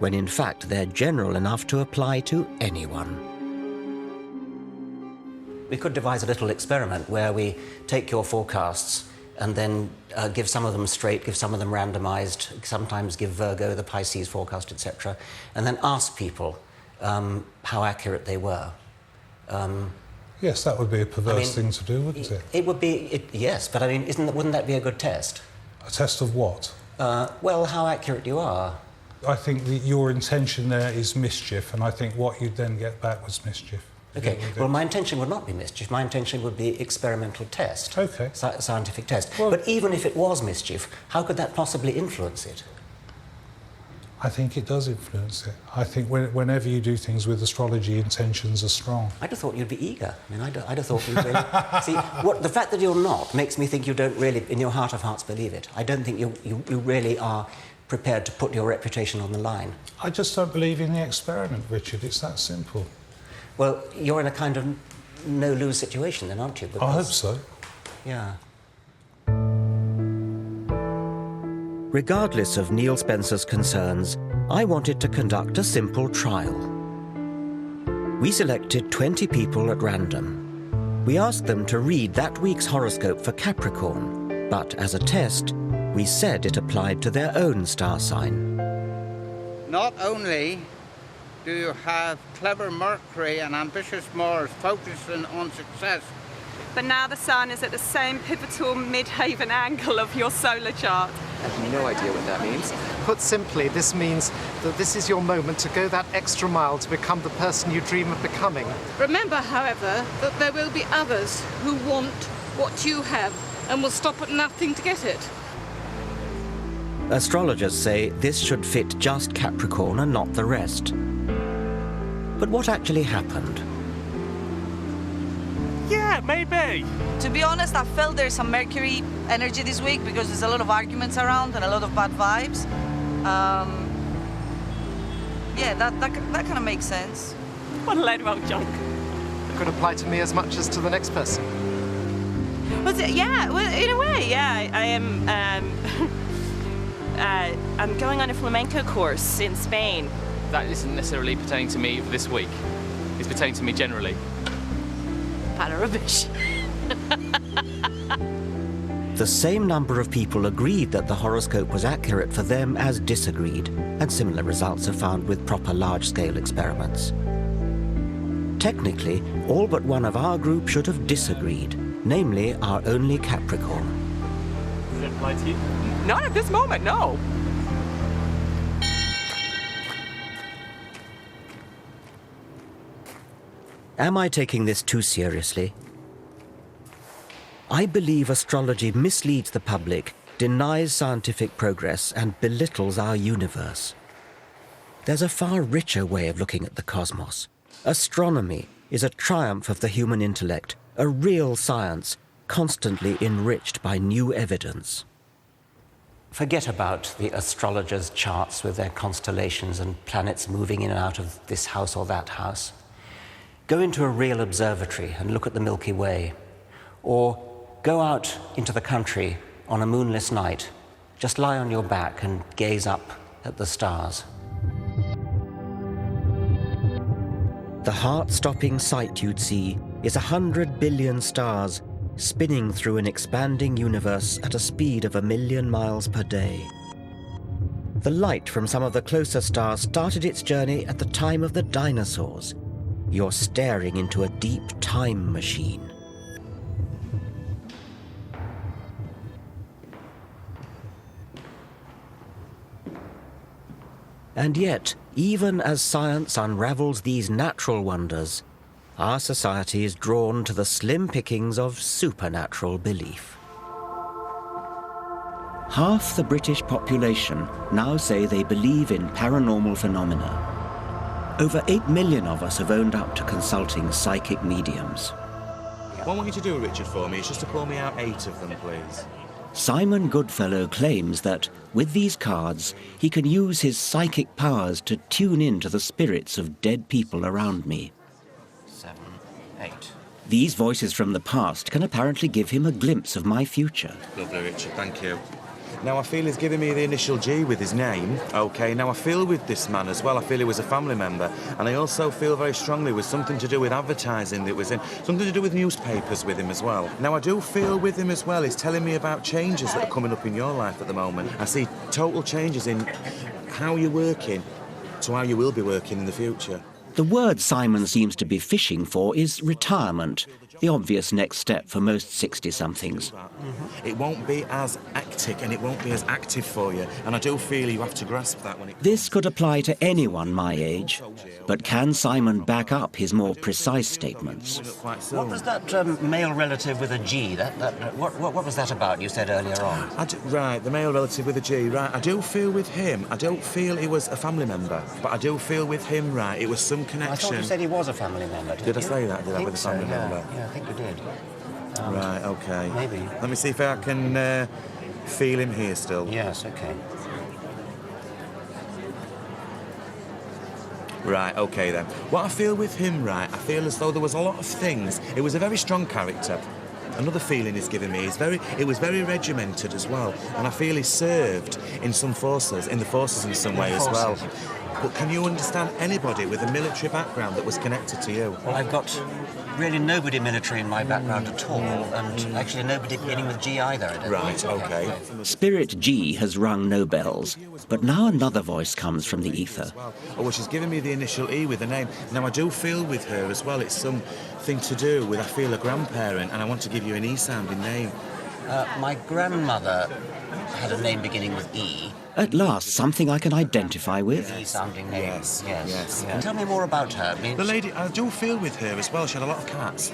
when in fact they're general enough to apply to anyone. We could devise a little experiment where we take your forecasts and then give some of them straight, give some of them randomized, sometimes give Virgo, the Pisces forecast, etc., and then ask people how accurate they were. Yes, that would be a perverse thing to do, wouldn't it? It would be, yes, but I mean, wouldn't that be a good test? A test of what? Well, how accurate you are. I think that your intention there is mischief, and I think what you'd then get back was mischief. Okay, well, my intention would not be mischief. My intention would be experimental test. Okay. Scientific test. Well, but even if it was mischief, how could that possibly influence it? I think it does influence it. I think whenever you do things with astrology, intentions are strong. I'd have thought you'd be eager. I mean, I'd have thought you'd really... See, the fact that you're not makes me think you don't really, in your heart of hearts, believe it. I don't think you really are prepared to put your reputation on the line. I just don't believe in the experiment, Richard. It's that simple. Well, you're in a kind of no-lose situation then, aren't you? Because, I hope so. Yeah. Regardless of Neil Spencer's concerns, I wanted to conduct a simple trial. We selected 20 people at random. We asked them to read that week's horoscope for Capricorn, but as a test, we said it applied to their own star sign. Not only do you have clever Mercury and ambitious Mars focusing on success, but now the Sun is at the same pivotal mid-haven angle of your solar chart. I have no idea what that means. Put simply, this means that this is your moment to go that extra mile to become the person you dream of becoming. Remember, however, that there will be others who want what you have and will stop at nothing to get it. Astrologers say this should fit just Capricorn and not the rest. But what actually happened? Yeah, maybe. To be honest, I felt there's some Mercury energy this week because there's a lot of arguments around and a lot of bad vibes. Yeah, that kind of makes sense. What a load of old junk. It could apply to me as much as to the next person. Yeah, well, in a way, yeah. I am. I'm going on a flamenco course in Spain. That isn't necessarily pertaining to me this week. It's pertaining to me generally. Pile of rubbish. The same number of people agreed that the horoscope was accurate for them as disagreed, and similar results are found with proper large-scale experiments. Technically, all but one of our group should have disagreed, namely our only Capricorn. Does it apply to you? Not at this moment, no. Am I taking this too seriously? I believe astrology misleads the public, denies scientific progress, and belittles our universe. There's a far richer way of looking at the cosmos. Astronomy is a triumph of the human intellect, a real science, constantly enriched by new evidence. Forget about the astrologers' charts with their constellations and planets moving in and out of this house or that house. Go into a real observatory and look at the Milky Way, or go out into the country on a moonless night. Just lie on your back and gaze up at the stars. The heart-stopping sight you'd see is 100 billion stars spinning through an expanding universe at a speed of 1 million miles per day. The light from some of the closer stars started its journey at the time of the dinosaurs. You're staring into a deep time machine. And yet, even as science unravels these natural wonders, our society is drawn to the slim pickings of supernatural belief. Half the British population now say they believe in paranormal phenomena. Over 8 million of us have owned up to consulting psychic mediums. What I want you to do, Richard, for me is just to pull me out 8 of them, please. Simon Goodfellow claims that, with these cards, he can use his psychic powers to tune in to the spirits of dead people around me. 7, 8. These voices from the past can apparently give him a glimpse of my future. Lovely, Richard, thank you. Now, I feel he's giving me the initial G with his name, OK? Now, I feel with this man as well, I feel he was a family member, and I also feel very strongly with something to do with advertising that was in, something to do with newspapers with him as well. Now, I do feel with him as well, he's telling me about changes that are coming up in your life at the moment. I see total changes in how you're working to how you will be working in the future. The word Simon seems to be fishing for is retirement, the obvious next step for most 60-somethings. It won't be as hectic and it won't be as active for you, and I do feel you have to grasp that when it... This could apply to anyone my age, but can Simon back up his more precise statements? What was that male relative with a G? What was that about you said earlier on? Right, the male relative with a G, right. I do feel with him, I don't feel he was a family member, but I do feel with him, right, it was some connection. I thought you said he was a family member, Did I say that? Did I with a family member? Yeah, I think you did. Right, OK. Maybe. Let me see if I can feel him here still. Yes, OK. Right, OK then. What I feel with him, right, I feel as though there was a lot of things. It was a very strong character. Another feeling he's given me is it was very regimented as well, and I feel he served in some forces, in some way as well. But can you understand anybody with a military background that was connected to you? Well, I've got really nobody military in my background at all, and actually nobody beginning with G either. I don't Right, think. OK. Spirit G has rung no bells, but now another voice comes from the ether. Oh, well, she's given me the initial E with the name. Now, I do feel with her as well, it's something to do with, I feel, a grandparent, and I want to give you an E-sounding name. My grandmother had a name beginning with E. At last, something I can identify with. E-sounding name. Yes. Tell me more about her. I mean, The lady, I do feel with her as well, she had a lot of cats.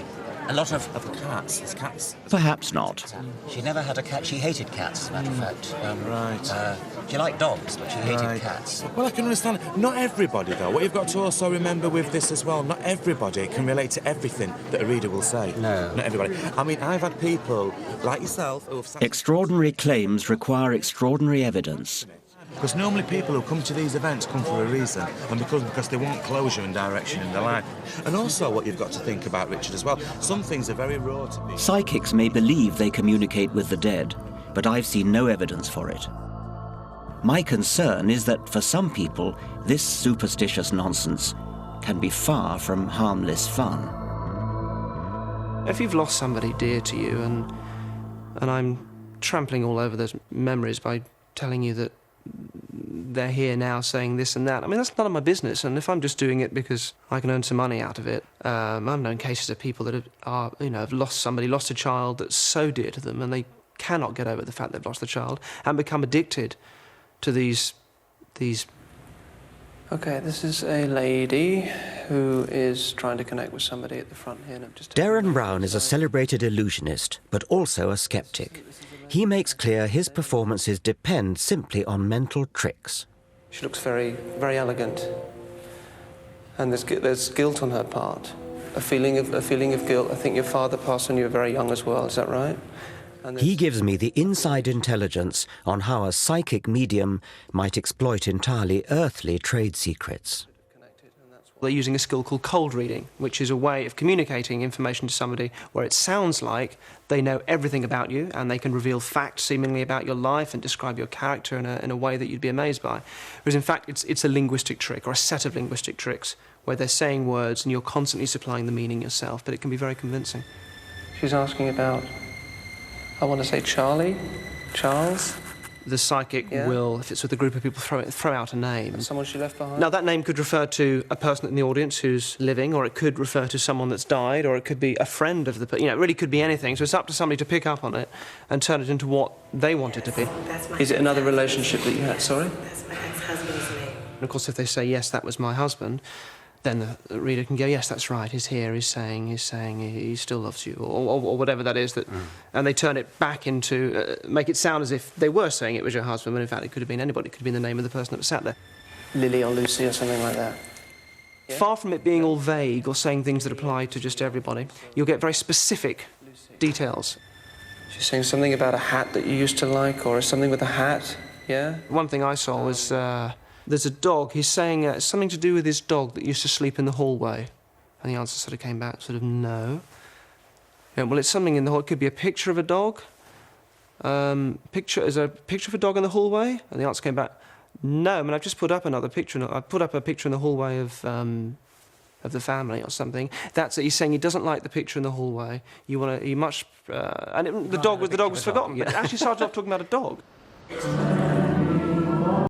a lot of... Cats. It's cats. Perhaps not. She never had a cat. She hated cats, as a matter of fact. Right. She liked dogs, but she hated Right. cats. Well, I can understand. Not everybody, though. What you've got to also remember with this as well, not everybody can relate to everything that a reader will say. No. Not everybody. I mean, I've had people like yourself who have... Extraordinary claims require extraordinary evidence. Because normally people who come to these events come for a reason, and because they want closure and direction in their life. And also what you've got to think about, Richard, as well, some things are very raw to me. Psychics may believe they communicate with the dead, but I've seen no evidence for it. My concern is that for some people, this superstitious nonsense can be far from harmless fun. If you've lost somebody dear to you, and I'm trampling all over those memories by telling you that they're here now saying this and that, I mean, that's none of my business, and if I'm just doing it because I can earn some money out of it, I've known cases of people that have lost somebody, lost a child that's so dear to them, and they cannot get over the fact they've lost the child and become addicted to these... OK, this is a lady who is trying to connect with somebody at the front here. Darren Brown is a celebrated illusionist, but also a skeptic. He makes clear his performances depend simply on mental tricks. She looks very, very elegant, and there's guilt on her part, a feeling of guilt. I think your father passed when you were very young as well. Is that right? He gives me the inside intelligence on how a psychic medium might exploit entirely earthly trade secrets. They're using a skill called cold reading, which is a way of communicating information to somebody where it sounds like they know everything about you and they can reveal facts seemingly about your life and describe your character in a way that you'd be amazed by. Whereas in fact it's a linguistic trick or a set of linguistic tricks where they're saying words and you're constantly supplying the meaning yourself, but it can be very convincing. She's asking about, I want to say Charlie, Charles. The psychic will, if it's with a group of people, throw out a name. Someone she left behind? Now, that name could refer to a person in the audience who's living, or it could refer to someone that's died, or it could be a friend of the person. It really could be anything. So it's up to somebody to pick up on it and turn it into what they want it to be. Is it another relationship that you had? Sorry? That's my ex-husband's name. And of course, if they say, yes, that was my husband, then the reader can go, yes, that's right, he's here, he's saying he still loves you, or whatever that is, and they turn it back into, make it sound as if they were saying it was your husband, when in fact it could have been anybody, it could have been the name of the person that was sat there. Lily or Lucy or something like that. Yeah. Far from it being all vague or saying things that apply to just everybody, you'll get very specific details. She's saying something about a hat that you used to like, or something with a hat, yeah? One thing I saw was... there's a dog. He's saying something to do with his dog that used to sleep in the hallway. And the answer sort of came back, sort of, no. Yeah, well, it's something in the hall. It could be a picture of a dog. Is there a picture of a dog in the hallway? And the answer came back, no. I mean, I've just put up another picture. I put up a picture in the hallway of the family or something. That's it. He's saying he doesn't like the picture in the hallway. The dog was forgotten. But it actually started off talking about a dog.